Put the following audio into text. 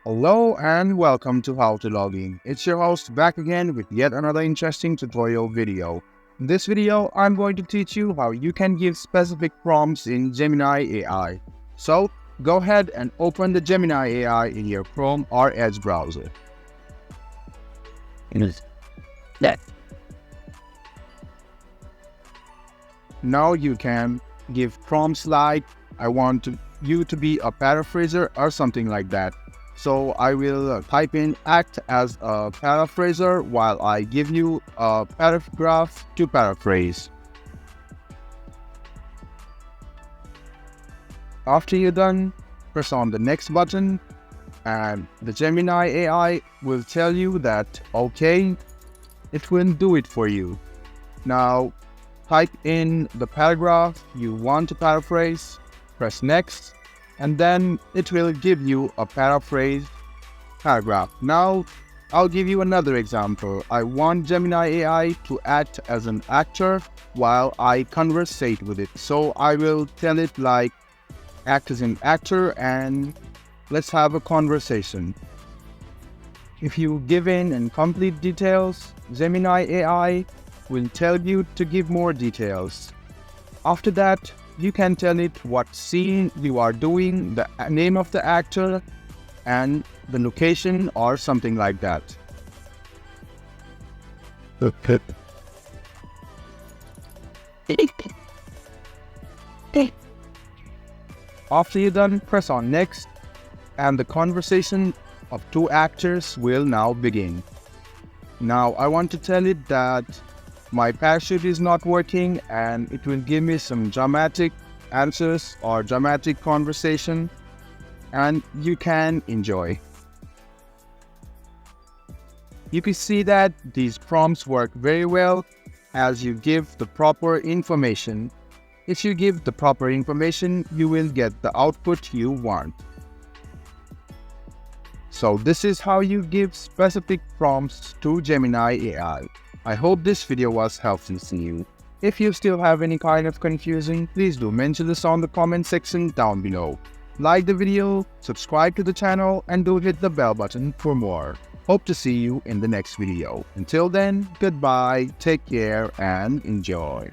Hello and welcome to How to Log In. It's your host back again with yet another interesting tutorial video. In this video, I'm going to teach you how you can give specific prompts in Gemini AI. So, go ahead and open the Gemini AI in your Chrome or Edge browser. Now you can give prompts like, I want you to be a paraphraser or something like that. So I will type in act as a paraphraser while I give you a paragraph to paraphrase. After you're done, press on the next button and the Gemini AI will tell you that okay, it will do it for you. Now type in the paragraph you want to paraphrase, press next, and then it will give you a paraphrased paragraph. Now, I'll give you another example. I want Gemini AI to act as an actor while I conversate with it. So I will tell it like, act as an actor and let's have a conversation. If you give in incomplete details, Gemini AI will tell you to give more details. After that, you can tell it what scene you are doing, the name of the actor, and the location or something like that. After you're done, press on next, and the conversation of two actors will now begin. Now, I want to tell it that my parachute is not working and it will give me some dramatic answers or dramatic conversation and you can enjoy. You can see that these prompts work very well as you give the proper information. If you give the proper information, you will get the output you want. So this is how you give specific prompts to Gemini AI. I hope this video was helpful to you. If you still have any kind of confusion, please do mention this on the comment section down below. Like the video, subscribe to the channel, and do hit the bell button for more. Hope to see you in the next video. Until then, goodbye, take care, and enjoy.